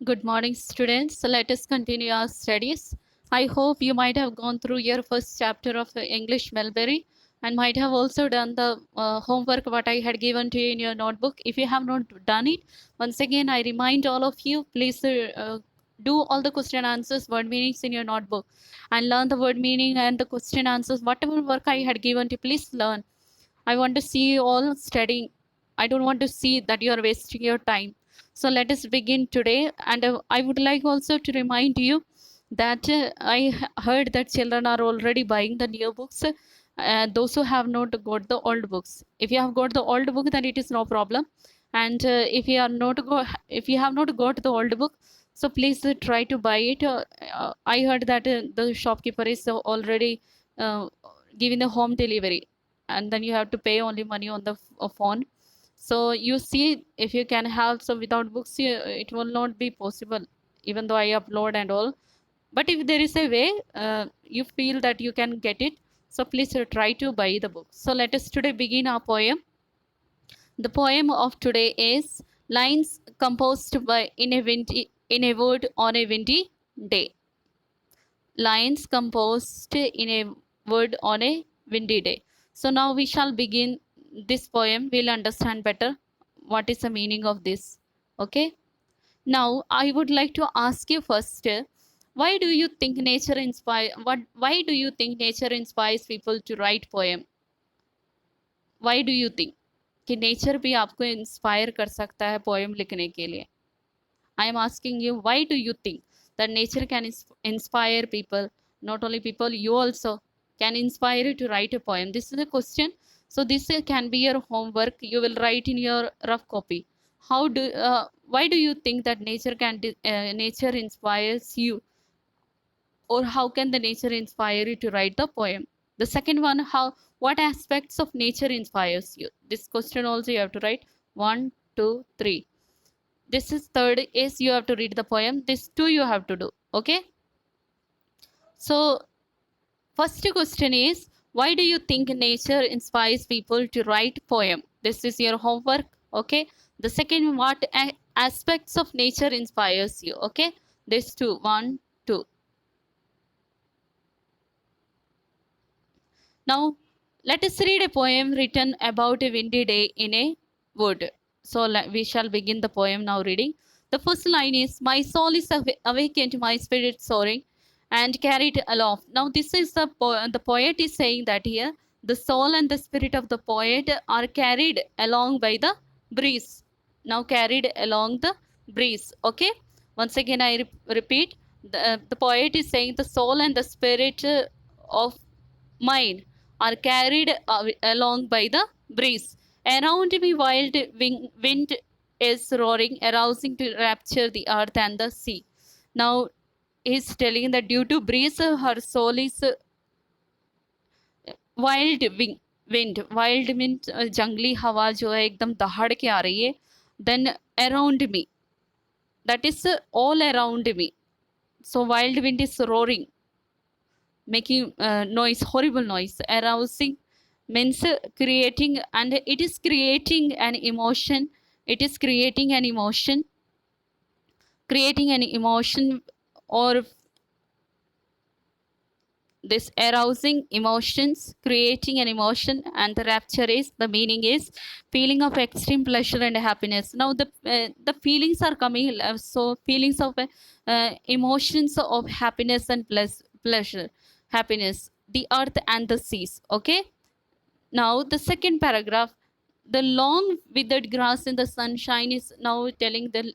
Good morning, students. So let us continue our studies. I hope you might have gone through your first chapter of English Melbury and might have also done the homework what I had given to you in your notebook. If you have not done it, once again I remind all of you, please do all the question answers, word meanings in your notebook and learn the word meaning and the question answers. Whatever work I had given to you, please learn. I want to see you all studying. I don't want to see that you are wasting your time. So let us begin today. And I would like also to remind you that heard that children are already buying the new books. Those who have not got the old books. If you have got the old book, then it is no problem. And if you have not got the old book, so please try to buy it. I heard that the shopkeeper is already uh, giving the home delivery and then you have to pay only money on the phone. So you see, if you can have, so without books it will not be possible, even though I upload and all. But if there is a way, you feel that you can get it, so please try to buy the book. So let us today begin our poem. The poem of today is lines composed by in a wood on a windy day. Lines composed in a wood on a windy day. So now we shall begin this poem. We'll understand better what is the meaning of this. Okay. Now I would like to ask you first, why do you think nature inspire? What? Why do you think nature inspires people to write poem? Why do you think कि nature भी आपको inspire कर सकता है poem लिखने के लिए? I am asking you, why do you think that nature can inspire people? Not only people, you also can inspire you to write a poem. This is a question. So this can be your homework. You will write in your rough copy. Why do you think that nature inspires you, or how can the nature inspire you to write the poem? The second one, what aspects of nature inspires you? This question also you have to write. One, two, three. This is third is you have to read the poem. This two you have to do. Okay. So first question is, why do you think nature inspires people to write poem? This is your homework. Okay. The second, what aspects of nature inspires you? Okay. This two. One, two. Now let us read a poem written about a windy day in a wood. So we shall begin the poem now reading. The first line is, my soul is awakened, my spirit soaring and carried aloft. Now this is the poet is saying that here the soul and the spirit of the poet are carried along by the breeze. Now carried along the breeze. Okay. Once again I repeat, the poet is saying the soul and the spirit of mine are carried along by the breeze. Around me, wind is roaring, arousing to rapture the earth and the sea. Now, he's telling that due to breeze, her soul is wild wild wind जंगली हवा जो है एकदम दहाड़ के आ रही है. Then around me, that is all around me. So wild wind is roaring, making noise, horrible noise, arousing means creating, and it is creating an emotion. It is creating an emotion, or this arousing emotions, creating an emotion, and the rapture is the meaning is feeling of extreme pleasure and happiness. Now the feelings are coming, so feelings of emotions of happiness and pleasure, happiness, the earth and the seas. Okay. Now, the second paragraph, the long withered grass in the sunshine is now telling the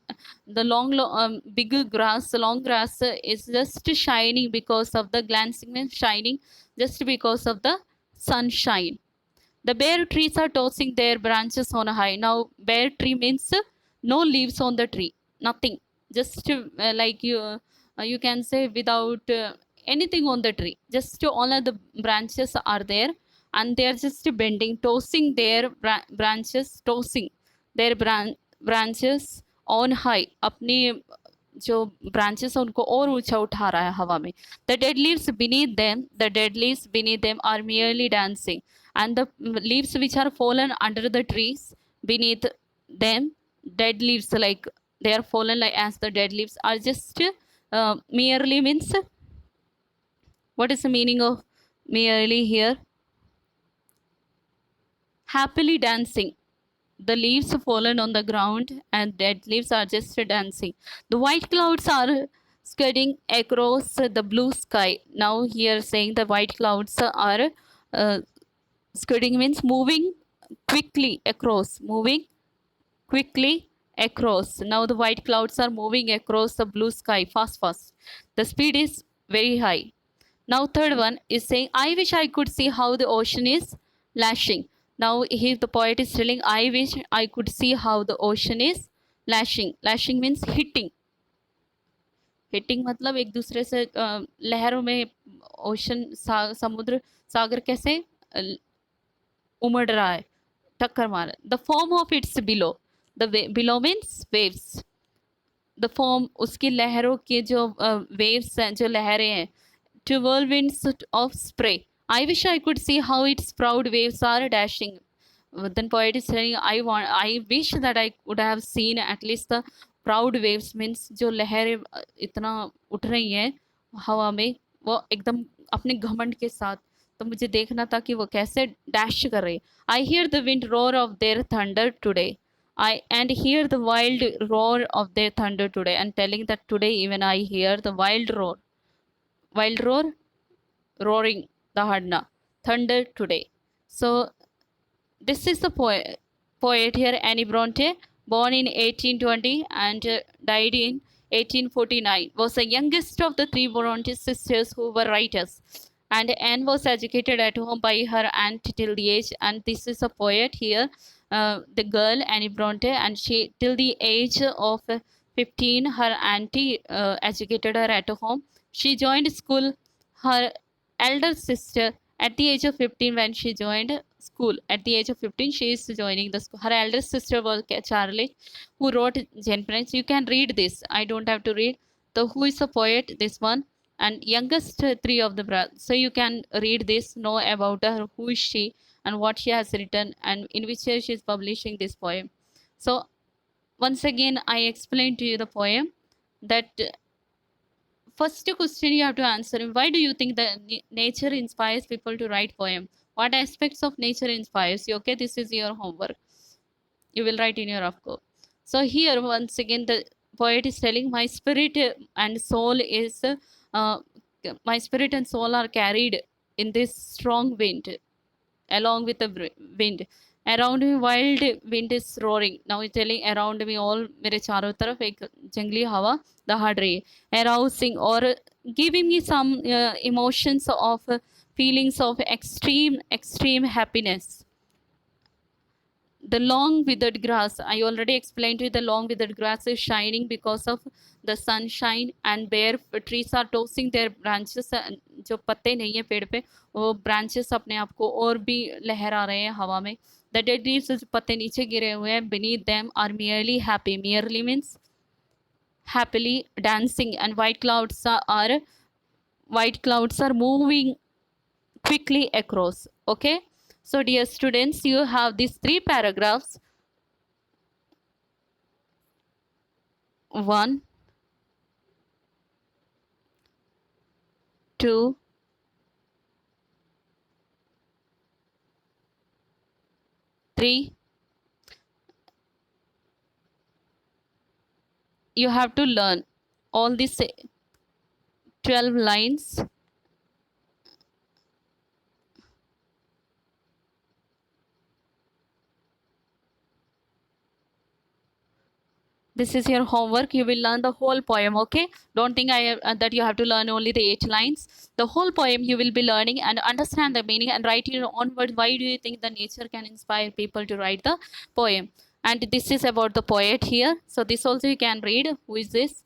big grass, the long grass is just shining because of the glancing and shining, just because of the sunshine. The bare trees are tossing their branches on high. Now, bare tree means no leaves on the tree, nothing, just like you can say without anything on the tree. Just all of the branches are there, and they are just bending, tossing their tossing their branches on high. अपनी जो branches है उनको और ऊंचा उठा रहा है हवा में. The dead leaves beneath them are merely dancing, and the leaves which are fallen under the trees beneath them, dead leaves like they are fallen like as the dead leaves are just merely means, what is the meaning of merely here? Happily dancing. The leaves fallen on the ground and dead leaves are just dancing. The white clouds are scudding across the blue sky. Now here saying the white clouds are uh, scudding means moving quickly across, moving quickly across. Now the white clouds are moving across the blue sky fast, fast. The speed is very high. Now third one is saying, I wish I could see how the ocean is lashing. Now here the poet is telling, I wish I could see how the ocean is lashing. Lashing means hitting. Hitting मतलब एक दूसरे से लहरों में ocean समुद्र सागर कैसे उमड़ रहा है, टक्कर मार. The form of its billow. The billow means waves. The form उसकी लहरों के जो वेव्स हैं, जो लहरें हैं. Two whirlwinds of spray. I wish I could see how its proud waves are dashing. Then poet is saying, I wish that I could have seen at least the proud waves means जो लहरें इतना उठ रही हैं हवा में, वो एकदम अपने घमंड के साथ. तो मुझे देखना था कि वो कैसे डैश कर रही. I hear the wind roar of their thunder today. And hear the wild roar of their thunder today. And telling that today even I hear the wild roar. Wild roar, roaring the hadna, thunder today. So this is the poet here, Annie Bronte, born in 1820 and died in 1849, was the youngest of the three Bronte sisters who were writers. And Anne was educated at home by her aunt till the age, and this is a poet here, the girl Annie Bronte, and she till the age of 15, her auntie educated her at home. She joined school. Her elder sister, at the age of 15, when she joined school, at the age of 15, she is joining the school. Her elder sister was Charlie, who wrote Jane Prince. You can read this. I don't have to read. The who is a poet, this one, and youngest three of the brothers. So you can read this, know about her, who is she, and what she has written, and in which year she is publishing this poem. So once again, I explained to you the poem. That first question you have to answer, why do you think that nature inspires people to write poem? What aspects of nature inspires you? Okay, this is your homework. You will write in your afko. So here once again the poet is telling, my spirit and soul is my spirit and soul are carried in this strong wind, along with the wind. Around me wild wind is roaring. Now he's telling, around me all मेरे चारों तरफ एक जंगली हवा दहाड़ रही है, arousing or giving me some emotions of feelings of extreme happiness. The long withered grass, I already explained to you, the long withered grass is shining because of the sunshine, and bare trees are tossing their branches. जो पत्ते नहीं है पेड़ पे, वो branches अपने आप को और भी लहरा रहे हैं हवा में. The dead leaves, जो पत्ते नीचे गिरे हुए हैं, beneath them are merely happy. Merely means happily dancing, and white clouds are moving quickly across. Okay, so dear students, you have these three paragraphs. 1, 2, 3. You have to learn all these 12 lines. This is your homework. You will learn the whole poem. Okay, don't think that you have to learn only the 8 lines. The whole poem you will be learning and understand the meaning and write your own words. Why do you think the nature can inspire people to write the poem? And this is about the poet here. So this also you can read. Who is this?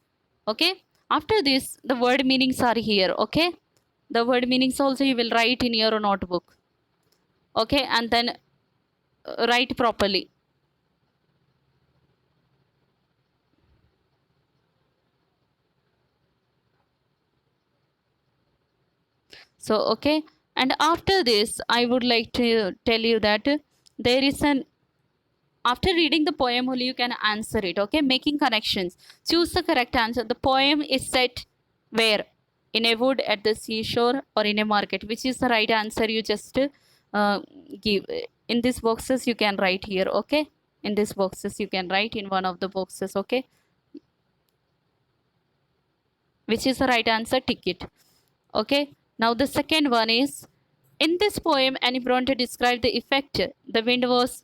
Okay, after this the word meanings are here. Okay, the word meanings also you will write in your notebook. Okay, and then write properly. So okay, and after this I would like to tell you that there is an After reading the poem only you can answer it. Okay, making connections. Choose the correct answer. The poem is set where? In a wood, at the seashore, or in a market? Which is the right answer? You just give in these boxes. You can write here. Okay, in these boxes you can write in one of the boxes. Okay, which is the right answer? Tick it. Okay, now the second one is, in this poem Annie Bronte described the effect the wind was.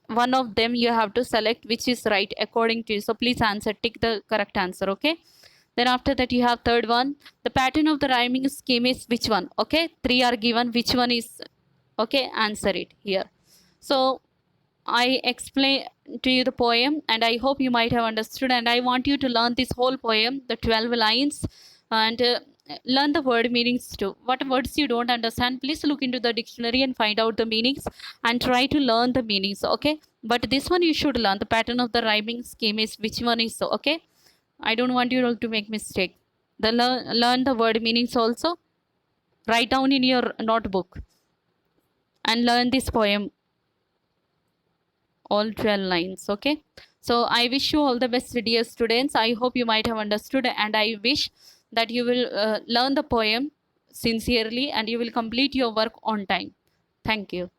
One of them you have to select which is right according to you. So please answer, tick the correct answer. Okay, then after that you have third one, the pattern of the rhyming scheme is which one? Okay, three are given, which one is? Okay, answer it here. So I explain to you the poem and I hope you might have understood, and I want you to learn this whole poem, the 12 lines, and learn the word meanings too. What words you don't understand, please look into the dictionary and find out the meanings and try to learn the meanings. Okay, but this one you should learn, the pattern of the rhyming scheme is which one is. So okay, I don't want you all to make mistake. The learn the word meanings also, write down in your notebook and learn this poem, all 12 lines. Okay, so I wish you all the best, dear students. I hope you might have understood, and I wish that you will learn the poem sincerely and you will complete your work on time. Thank you.